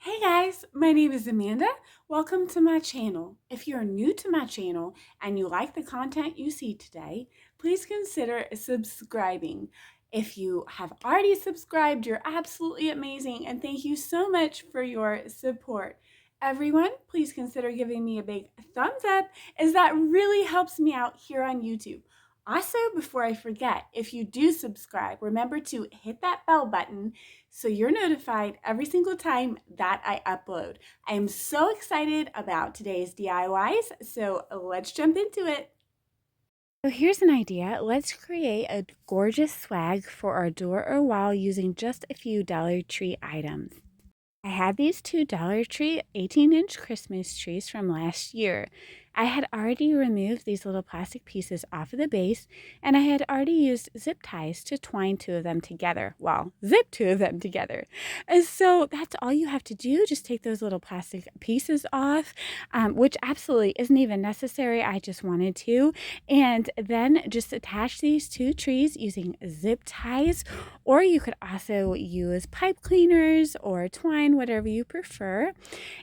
Hey guys, my name is Amanda. Welcome to my channel. If you're new to my channel and you like the content you see today, please consider subscribing. If you have already subscribed, you're absolutely amazing and thank you so much for your support. Everyone, please consider giving me a big thumbs up as that really helps me out here on YouTube. Also, before I forget, if you do subscribe, remember to hit that bell button so you're notified every single time that I upload. I am so excited about today's DIYs, so let's jump into it. So here's an idea. Let's create a gorgeous swag for our door or wall using just a few Dollar Tree items. I had these two Dollar Tree 18-inch Christmas trees from last year. I had already removed these little plastic pieces off of the base, and I had already used zip ties to twine two of them together. Well, zip two of them together. And so that's all you have to do. Just take those little plastic pieces off, which absolutely isn't even necessary. I just wanted to. And then just attach these two trees using zip ties, or you could also use pipe cleaners or twine, whatever you prefer.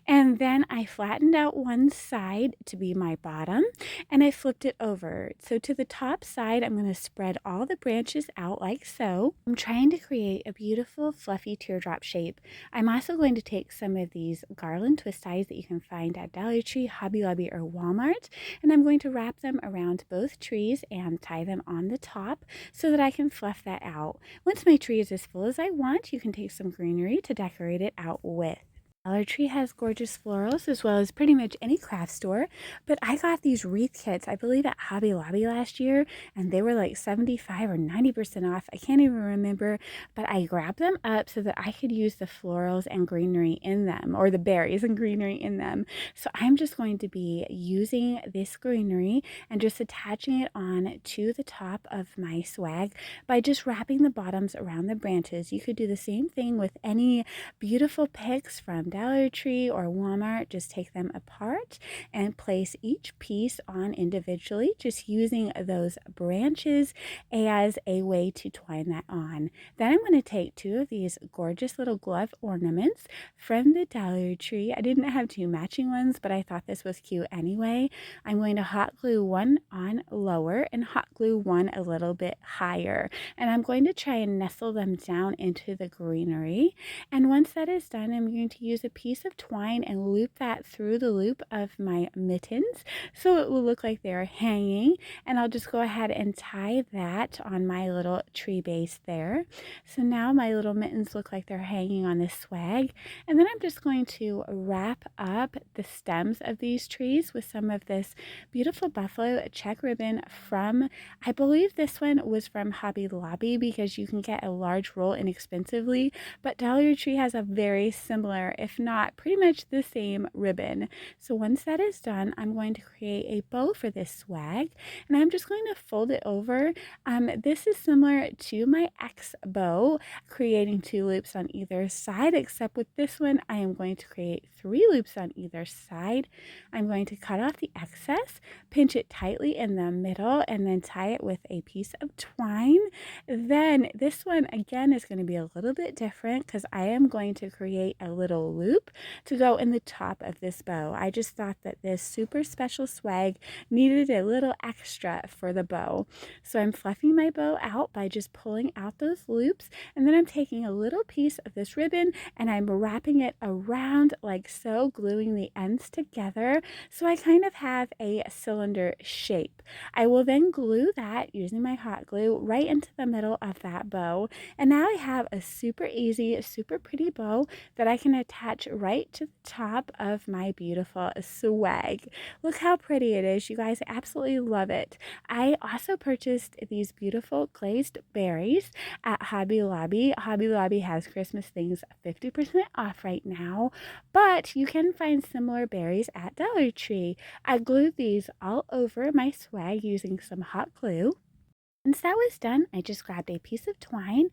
And then I flattened out one side to be my bottom and I flipped it over. So to the top side, I'm going to spread all the branches out like so. I'm trying to create a beautiful fluffy teardrop shape. I'm also going to take some of these garland twist ties that you can find at Dollar Tree, Hobby Lobby, or Walmart, and I'm going to wrap them around both trees and tie them on the top so that I can fluff that out. Once my tree is as full as I want, you can take some greenery to decorate it out with. Dollar Tree has gorgeous florals as well as pretty much any craft store, but I got these wreath kits, I believe at Hobby Lobby last year, and they were like 75 or 90% off. I can't even remember, but I grabbed them up so that I could use the florals and greenery in them, or the berries and greenery in them. So I'm just going to be using this greenery and just attaching it on to the top of my swag by just wrapping the bottoms around the branches. You could do the same thing with any beautiful picks from Dollar Tree or Walmart. Just take them apart and place each piece on individually, just using those branches as a way to twine that on. Then I'm going to take two of these gorgeous little glove ornaments from the Dollar Tree. I didn't have two matching ones, but I thought this was cute anyway. I'm going to hot glue one on lower and hot glue one a little bit higher. And I'm going to try and nestle them down into the greenery. And once that is done, I'm going to use a piece of twine and loop that through the loop of my mittens so it will look like they're hanging. And I'll just go ahead and tie that on my little tree base there. So now my little mittens look like they're hanging on this swag. And then I'm just going to wrap up the stems of these trees with some of this beautiful buffalo check ribbon from, I believe this one was from Hobby Lobby because you can get a large roll inexpensively, but Dollar Tree has a very similar, if not pretty much the same ribbon. So once that is done, I'm going to create a bow for this swag, and I'm just going to fold it over. This is similar to my X bow, creating two loops on either side, except with this one, I am going to create three loops on either side. I'm going to cut off the excess, pinch it tightly in the middle, and then tie it with a piece of twine. Then this one again is going to be a little bit different because I am going to create a little loop to go in the top of this bow. I just thought that this super special swag needed a little extra for the bow. So I'm fluffing my bow out by just pulling out those loops, and then I'm taking a little piece of this ribbon and I'm wrapping it around like so, gluing the ends together so I kind of have a cylinder shape. I will then glue that using my hot glue right into the middle of that bow, and now I have a super easy, super pretty bow that I can attach right to the top of my beautiful swag. Look how pretty it is, you guys. I absolutely love it. I also purchased these beautiful glazed berries at Hobby Lobby. Hobby Lobby has Christmas things 50% off right now, but you can find similar berries at Dollar Tree. I glued these all over my swag using some hot glue. Once that was done, I just grabbed a piece of twine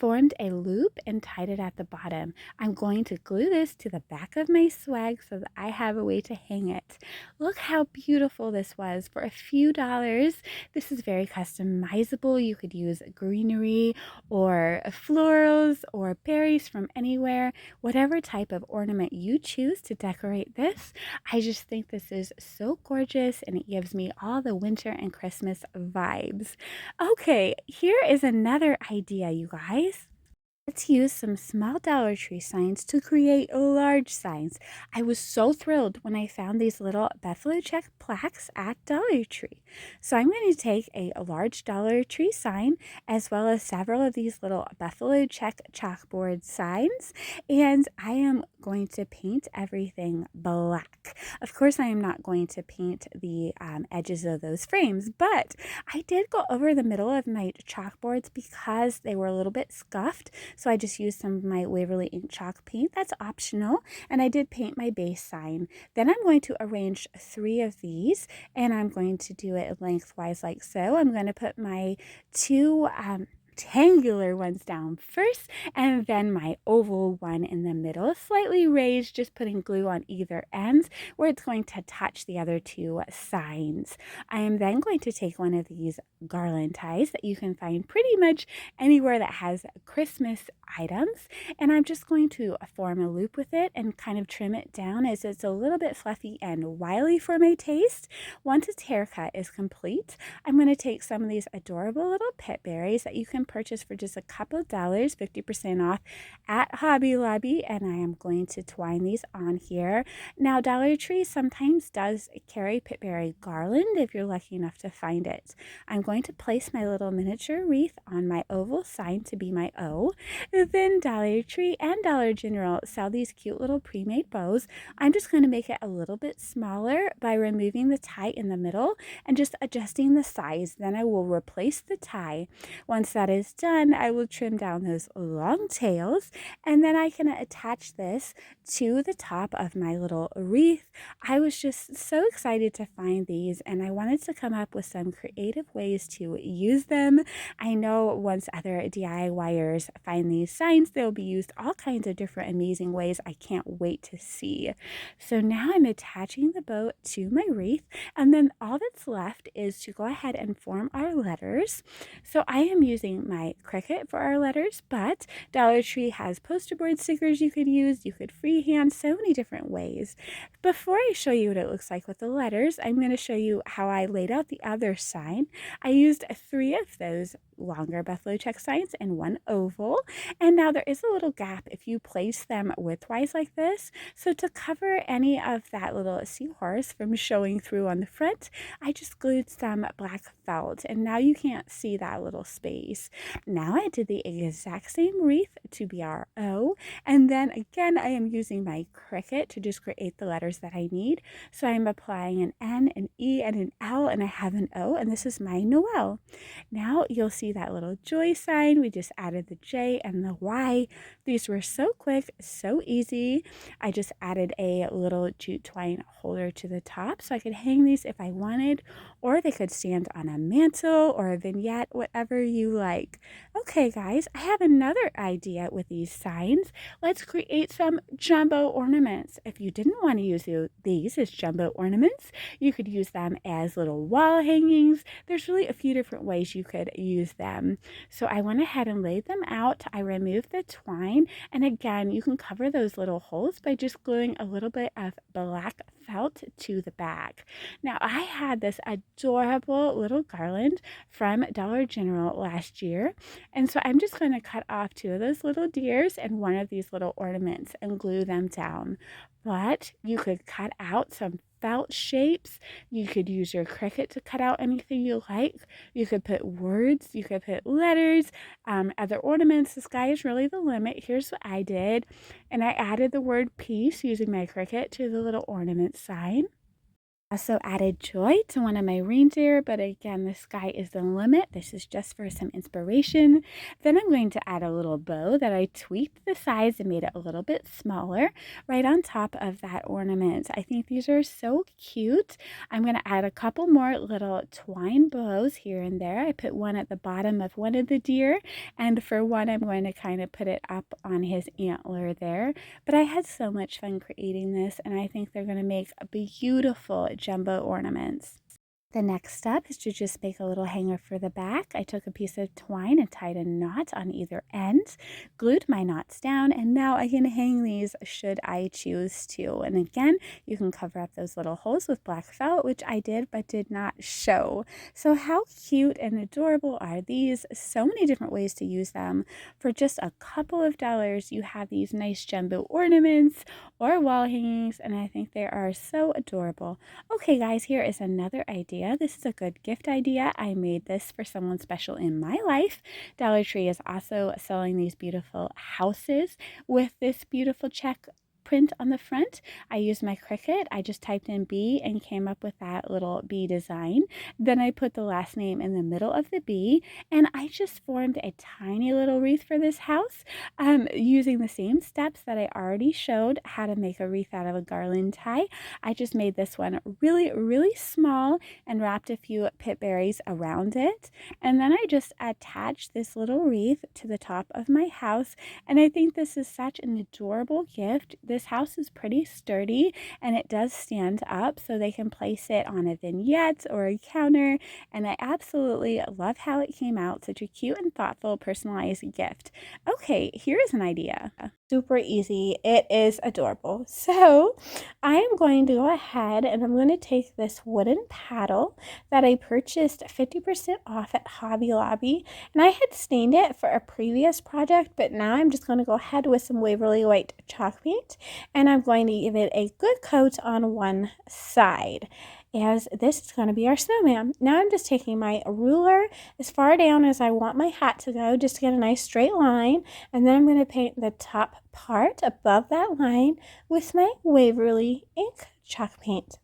formed a loop and tied it at the bottom. I'm going to glue this to the back of my swag so that I have a way to hang it. Look how beautiful this was for a few dollars. This is very customizable. You could use greenery or florals or berries from anywhere, whatever type of ornament you choose to decorate this. I just think this is so gorgeous and it gives me all the winter and Christmas vibes. Okay, here is another idea, you guys. Let's use some small Dollar Tree signs to create large signs. I was so thrilled when I found these little Buffalo check plaques at Dollar Tree. So I'm going to take a large Dollar Tree sign as well as several of these little Buffalo check chalkboard signs, and I am going to paint everything black. Of course, I am not going to paint the edges of those frames, but I did go over the middle of my chalkboards because they were a little bit scuffed. So I just used some of my Waverly ink chalk paint. That's optional. And I did paint my base sign. Then I'm going to arrange 3 of these, and I'm going to do it lengthwise like so. I'm going to put my 2 rectangular ones down first, and then my oval one in the middle, slightly raised, just putting glue on either ends where it's going to touch the other 2 signs. I am then going to take one of these garland ties that you can find pretty much anywhere that has Christmas items, and I'm just going to form a loop with it and kind of trim it down as it's a little bit fluffy and wily for my taste. Once its haircut is complete, I'm going to take some of these adorable little pit berries that you can purchase for just a couple dollars, 50% off at Hobby Lobby, and I am going to twine these on here. Now, Dollar Tree sometimes does carry pitberry garland if you're lucky enough to find it. I'm going to place my little miniature wreath on my oval sign to be my O. Then Dollar Tree and Dollar General sell these cute little pre-made bows. I'm just going to make it a little bit smaller by removing the tie in the middle and just adjusting the size. Then I will replace the tie. Once that is done, I will trim down those long tails, and then I can attach this to the top of my little wreath. I was just so excited to find these, and I wanted to come up with some creative ways to use them. I know once other DIYers find these signs, they'll be used all kinds of different amazing ways. I can't wait to see. So now I'm attaching the bow to my wreath, and then all that's left is to go ahead and form our letters. So I am using my Cricut for our letters, but Dollar Tree has poster board stickers you could use. You could freehand, so many different ways. Before I show you what it looks like with the letters, I'm going to show you how I laid out the other sign. I used 3 of those longer buffalo check signs and 1 oval, and now there is a little gap if you place them widthwise like this. So to cover any of that little seahorse from showing through on the front, I just glued some black felt, and now you can't see that little space. Now I did the exact same wreath to be our O, and then again I am using my Cricut to just create the letters that I need. So I'm applying an N, an E, and an L, and I have an O, and this is my Noel. Now you'll see that little joy sign. We just added the J and the Y. These were so quick, so easy. I just added a little jute twine holder to the top so I could hang these if I wanted, or they could stand on a mantle or a vignette, whatever you like. Okay, guys, I have another idea with these signs. Let's create some jumbo ornaments. If you didn't want to use these as jumbo ornaments, you could use them as little wall hangings. There's really a few different ways you could use them. So I went ahead and laid them out. I removed the twine, and again, you can cover those little holes by just gluing a little bit of black felt to the back. Now, I had this adorable little garland from Dollar General last year, and so I'm just going to cut off 2 of those little deers and 1 of these little ornaments and glue them down. But you could cut out some felt shapes. You could use your Cricut to cut out anything you like. You could put words, you could put letters, other ornaments. The sky is really the limit. Here's what I did, and I added the word peace using my Cricut to the little ornament sign. Also added joy to one of my reindeer, but again, the sky is the limit. This is just for some inspiration. Then I'm going to add a little bow that I tweaked the size and made it a little bit smaller right on top of that ornament. I think these are so cute. I'm going to add a couple more little twine bows here and there. I put one at the bottom of one of the deer, and for one, I'm going to kind of put it up on his antler there. But I had so much fun creating this, and I think they're going to make beautiful jumbo ornaments. The next step is to just make a little hanger for the back. I took a piece of twine and tied a knot on either end, glued my knots down, and now I can hang these should I choose to. And again, you can cover up those little holes with black felt, which I did but did not show. So how cute and adorable are these? So many different ways to use them. For just a couple of dollars, you have these nice jumbo ornaments or wall hangings, and I think they are so adorable. Okay guys, here is another idea. This is a good gift idea. I made this for someone special in my life. Dollar Tree is also selling these beautiful houses with this beautiful check print on the front. I used my Cricut. I just typed in B and came up with that little bee design. Then I put the last name in the middle of the bee, and I just formed a tiny little wreath for this house using the same steps that I already showed how to make a wreath out of a garland tie. I just made this one really, really small and wrapped a few pip berries around it. And then I just attached this little wreath to the top of my house. And I think this is such an adorable gift. This house is pretty sturdy and it does stand up, so they can place it on a vignette or a counter. And I absolutely love how it came out. Such a cute and thoughtful personalized gift. Okay, here is an idea. Super easy. It is adorable. So I am going to go ahead and I'm going to take this wooden paddle that I purchased 50% off at Hobby Lobby, and I had stained it for a previous project, but now I'm just going to go ahead with some Waverly White chalk paint, and I'm going to give it a good coat on one side, as this is going to be our snowman. Now I'm just taking my ruler as far down as I want my hat to go, just to get a nice straight line, and then I'm going to paint the top part above that line with my Waverly ink chalk paint.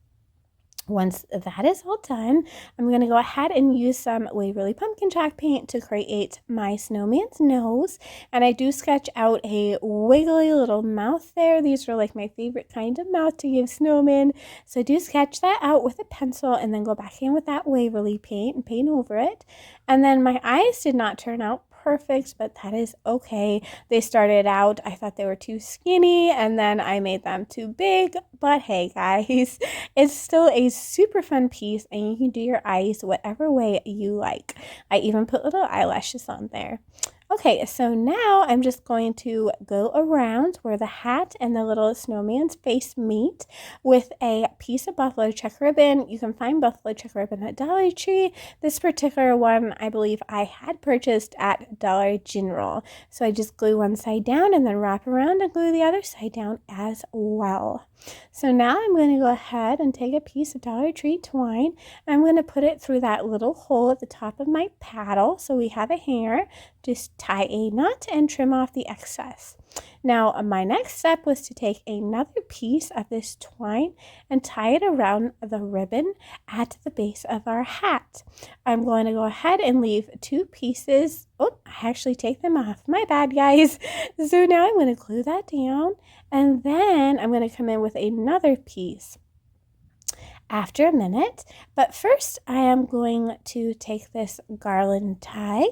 Once that is all done, I'm going to go ahead and use some Waverly pumpkin chalk paint to create my snowman's nose. And I do sketch out a wiggly little mouth there. These are like my favorite kind of mouth to give snowmen. So I do sketch that out with a pencil and then go back in with that Waverly paint and paint over it. And then my eyes did not turn out perfect, but that is okay. They started out, I thought they were too skinny, and then I made them too big, but hey guys, it's still a super fun piece, and you can do your eyes whatever way you like. I even put little eyelashes on there. Okay, so now I'm just going to go around where the hat and the little snowman's face meet with a piece of buffalo check ribbon. You can find buffalo check ribbon at Dollar Tree. This particular one, I believe I had purchased at Dollar General. So I just glue one side down and then wrap around and glue the other side down as well. So now I'm going to go ahead and take a piece of Dollar Tree twine. I'm going to put it through that little hole at the top of my paddle so we have a hanger. Just tie a knot and trim off the excess. Now, my next step was to take another piece of this twine and tie it around the ribbon at the base of our hat. I'm going to go ahead and leave two pieces. Oh, I actually take them off. My bad, guys. So now I'm going to glue that down, and then I'm going to come in with another piece after a minute. But first I am going to take this garland tie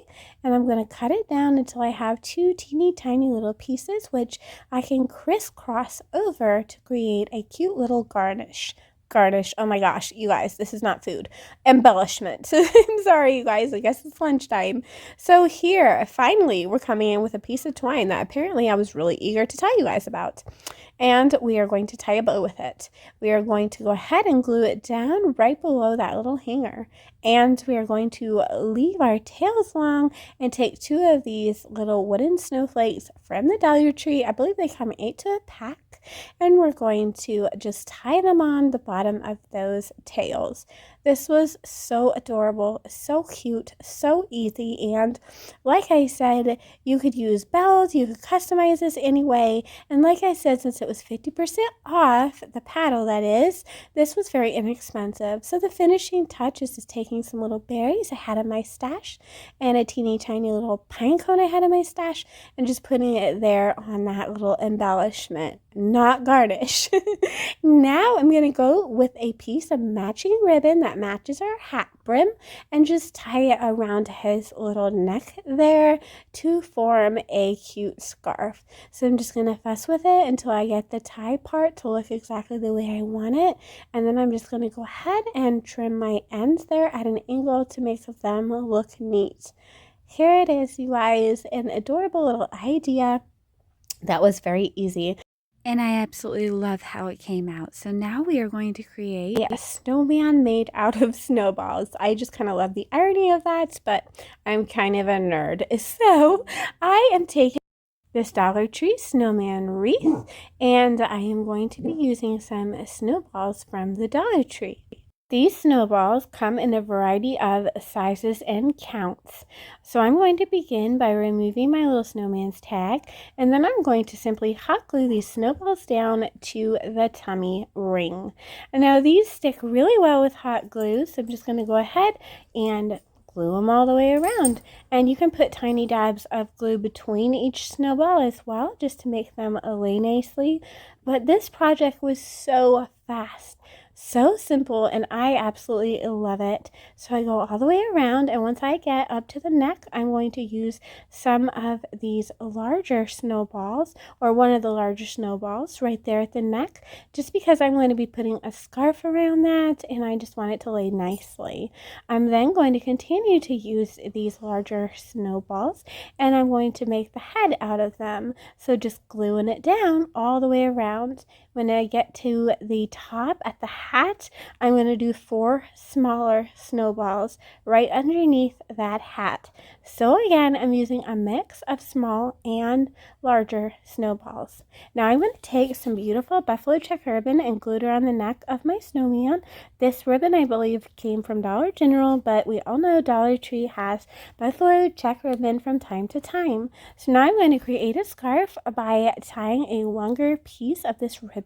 and I'm going to cut it down until I have two teeny tiny little pieces, which I can crisscross over to create a cute little garnish. Oh my gosh, you guys, this is not food. Embellishment. I'm sorry, you guys, I guess it's lunchtime. So here, finally, we're coming in with a piece of twine that apparently I was really eager to tell you guys about. And we are going to tie a bow with it. We are going to go ahead and glue it down right below that little hanger. And we are going to leave our tails long and take two of these little wooden snowflakes from the Dollar Tree. I believe they come 8 to a pack. And we're going to just tie them on the bottom of those tails. This was so adorable, so cute, so easy, and like I said, you could use bells, you could customize this anyway, and like I said, since it was 50% off, the paddle that is, this was very inexpensive. So the finishing touch is just taking some little berries I had in my stash and a teeny tiny little pine cone I had in my stash and just putting it there on that little embellishment, not garnish. Now I'm going to go with a piece of matching ribbon that matches our hat brim and just tie it around his little neck there to form a cute scarf. So I'm just going to fuss with it until I get the tie part to look exactly the way I want it. And then I'm just going to go ahead and trim my ends there at an angle to make them look neat. Here it is, you guys, an adorable little idea that was very easy. And I absolutely love how it came out. So now we are going to create a snowman made out of snowballs. I just kind of love the irony of that, but I'm kind of a nerd. So I am taking this Dollar Tree snowman wreath, and I am going to be using some snowballs from the Dollar Tree. These snowballs come in a variety of sizes and counts. So I'm going to begin by removing my little snowman's tag, and then I'm going to simply hot glue these snowballs down to the tummy ring. And now these stick really well with hot glue, so I'm just going to go ahead and glue them all the way around. And you can put tiny dabs of glue between each snowball as well, just to make them lay nicely. But this project was so fast, so simple, and I absolutely love it. So I go all the way around, and once I get up to the neck, I'm going to use some of these larger snowballs, or one of the larger snowballs right there at the neck, just because I'm going to be putting a scarf around that, and I just want it to lay nicely. I'm then going to continue to use these larger snowballs, and I'm going to make the head out of them. So just gluing it down all the way around. When I get to the top at the hat, I'm going to do 4 smaller snowballs right underneath that hat. So again, I'm using a mix of small and larger snowballs. Now I'm going to take some beautiful buffalo check ribbon and glue it around the neck of my snowman. This ribbon, I believe, came from Dollar General, but we all know Dollar Tree has buffalo check ribbon from time to time. So now I'm going to create a scarf by tying a longer piece of this ribbon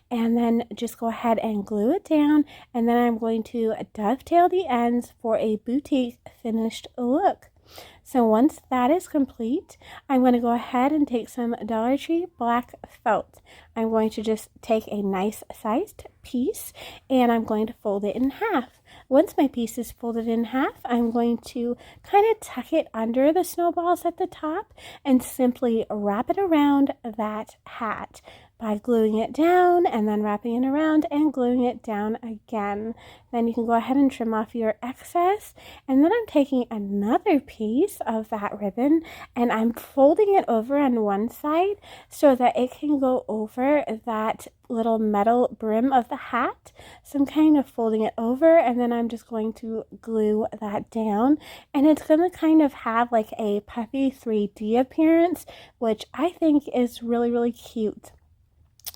and then just go ahead and glue it down, and then I'm going to dovetail the ends for a boutique finished look. So once that is complete, I'm going to go ahead and take some Dollar Tree black felt. I'm going to just take a nice sized piece and I'm going to fold it in half. Once my piece is folded in half, I'm going to kind of tuck it under the snowballs at the top and simply wrap it around that hat by gluing it down and then wrapping it around and gluing it down again. Then you can go ahead and trim off your excess, and then I'm taking another piece of that ribbon and I'm folding it over on one side so that it can go over that little metal brim of the hat. So I'm kind of folding it over, and then I'm just going to glue that down, and it's going to kind of have like a puffy 3D appearance, which I think is really cute.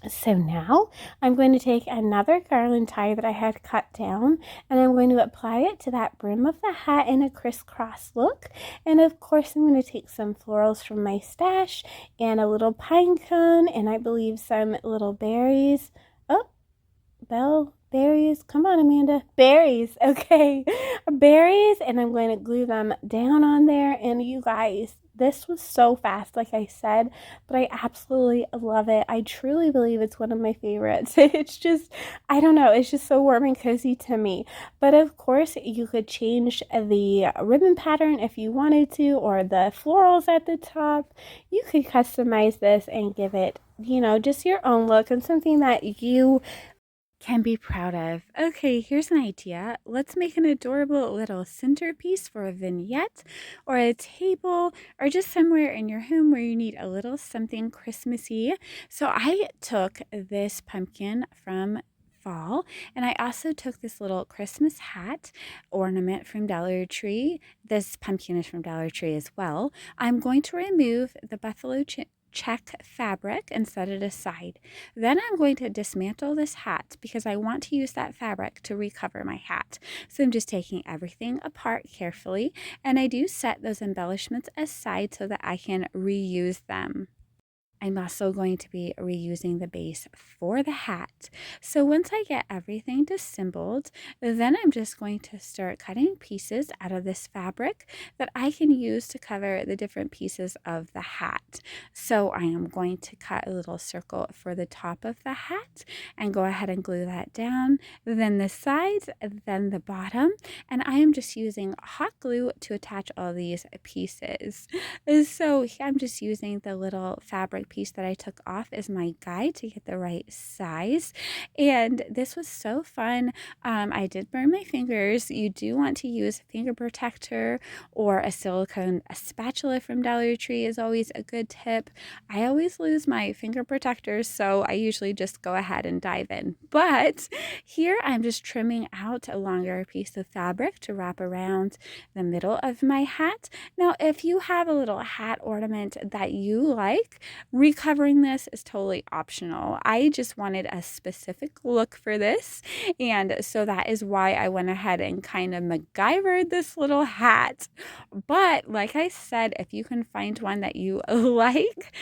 So now I'm going to take another garland tie that I had cut down, and I'm going to apply it to that brim of the hat in a crisscross look. And of course I'm going to take some florals from my stash and a little pine cone, and I believe some little berries. Oh, berries. Come on, Amanda. Berries. Okay. Berries, and I'm going to glue them down on there. And you guys, this was so fast, like I said, but I absolutely love it. I truly believe it's one of my favorites. It's just, I don't know, it's just so warm and cozy to me. But of course, you could change the ribbon pattern if you wanted to, or the florals at the top. You could customize this and give it, you know, just your own look and something that you can be proud of. Okay, here's an idea. Let's make an adorable little centerpiece for a vignette or a table or just somewhere in your home where you need a little something Christmassy. So I took this pumpkin from fall, and I also took this little Christmas hat ornament from Dollar Tree. This pumpkin is from Dollar Tree as well. I'm going to remove the buffalo check fabric and set it aside. Then I'm going to dismantle this hat because I want to use that fabric to recover my hat. So I'm just taking everything apart carefully, and I do set those embellishments aside so that I can reuse them. I'm also going to be reusing the base for the hat. So once I get everything disassembled, then I'm just going to start cutting pieces out of this fabric that I can use to cover the different pieces of the hat. So I am going to cut a little circle for the top of the hat and go ahead and glue that down, then the sides, then the bottom, and I am just using hot glue to attach all these pieces. So I'm just using the little fabric piece that I took off as my guide to get the right size, and this was so fun. I did burn my fingers. You do want to use a finger protector or a silicone spatula from Dollar Tree is always a good tip. I always lose my finger protectors, so I usually just go ahead and dive in. But here I'm just trimming out a longer piece of fabric to wrap around the middle of my hat. Now, if you have a little hat ornament that you like, recovering this is totally optional. I just wanted a specific look for this, and so that is why I went ahead and kind of MacGyvered this little hat. But like I said, if you can find one that you like,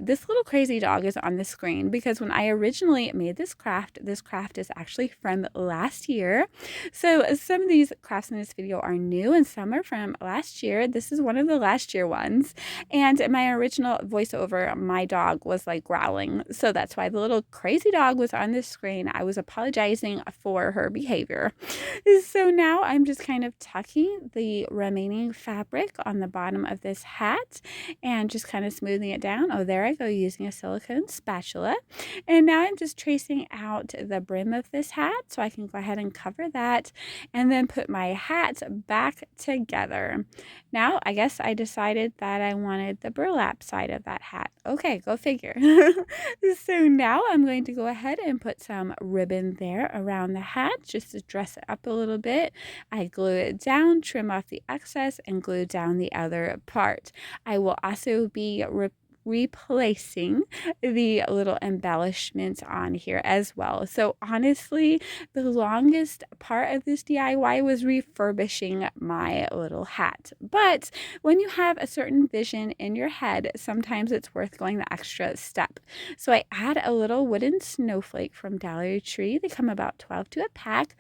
this little crazy dog is on the screen because when I originally made this craft is actually from last year. So some of these crafts in this video are new and some are from last year. This is one of the last year ones. And my original voiceover, my dog was like growling. So that's why the little crazy dog was on the screen. I was apologizing for her behavior. So now I'm just kind of tucking the remaining fabric on the bottom of this hat and just kind of smoothing it down. Oh, there I go, using a silicone spatula. And now I'm just tracing out the brim of this hat so I can go ahead and cover that and then put my hat back together. Now, I guess I decided that I wanted the burlap side of that hat. Okay, go figure. So now I'm going to go ahead and put some ribbon there around the hat just to dress it up a little bit. I glue it down, trim off the excess, and glue down the other part. I will also be replacing the little embellishments on here as well. So honestly, the longest part of this DIY was refurbishing my little hat. But when you have a certain vision in your head, sometimes it's worth going the extra step. So I add a little wooden snowflake from Dollar Tree. They come about 12 to a pack.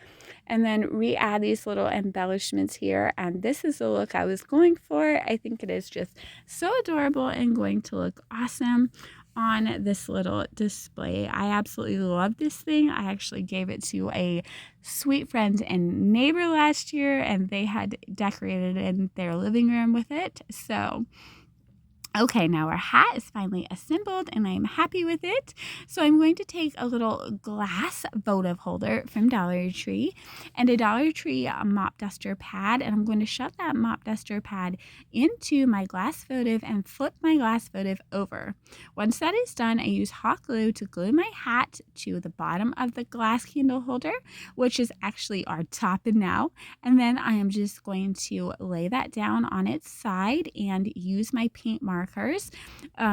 And then re-add these little embellishments here. And this is the look I was going for. I think it is just so adorable and going to look awesome on this little display. I absolutely love this thing. I actually gave it to a sweet friend and neighbor last year, and they had decorated in their living room with it. So okay, now our hat is finally assembled and I'm happy with it. So I'm going to take a little glass votive holder from Dollar Tree and a Dollar Tree mop duster pad, and I'm going to shove that mop duster pad into my glass votive and flip my glass votive over. Once that is done, I use hot glue to glue my hat to the bottom of the glass candle holder, which is actually our top now. And then I am just going to lay that down on its side and use my paint markers.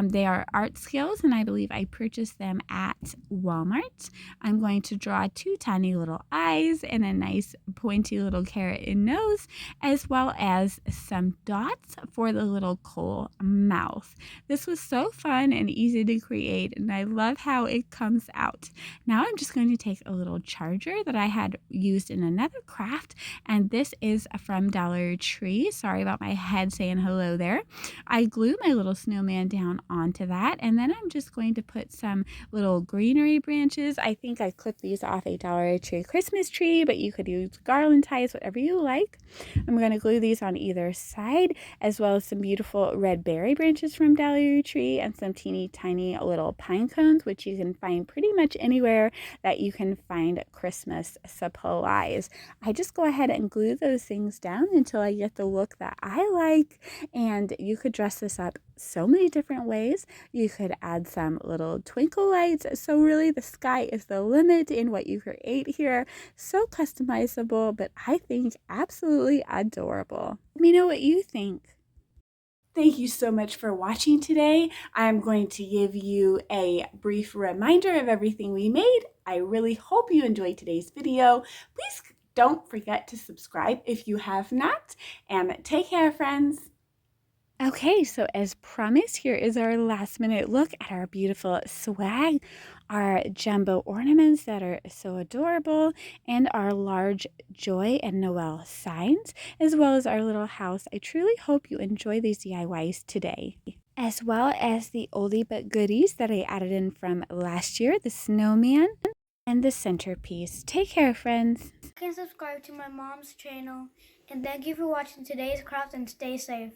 They are art scales, and I believe I purchased them at Walmart. I'm going to draw two tiny little eyes and a nice pointy little carrot nose, as well as some dots for the little coal mouth. This was so fun and easy to create, and I love how it comes out. Now I'm just going to take a little charger that I had used in another craft, and this is from Dollar Tree. Sorry about my head saying hello there. I glue my little snowman down onto that, and then I'm just going to put some little greenery branches. I think I clipped these off a Dollar Tree Christmas tree, but you could use garland ties, whatever you like. I'm going to glue these on either side, as well as some beautiful red berry branches from Dollar Tree and some teeny tiny little pine cones, which you can find pretty much anywhere that you can find Christmas supplies. I just go ahead and glue those things down until I get the look that I like, and you could dress this up so many different ways. You could add some little twinkle lights. So really the sky is the limit in what you create here. So customizable, but I think absolutely adorable. Let me know what you think. Thank you so much for watching today. I'm going to give you a brief reminder of everything we made. I really hope you enjoyed today's video. Please don't forget to subscribe if you have not, and take care, friends. Okay, so as promised, here is our last minute look at our beautiful swag, our jumbo ornaments that are so adorable, and our large joy and Noel signs, as well as our little house. I truly hope you enjoy these DIYs today, as well as the oldie but goodies that I added in from last year, the snowman and the centerpiece. Take care, friends. You can subscribe to my mom's channel, and thank you for watching today's craft and stay safe.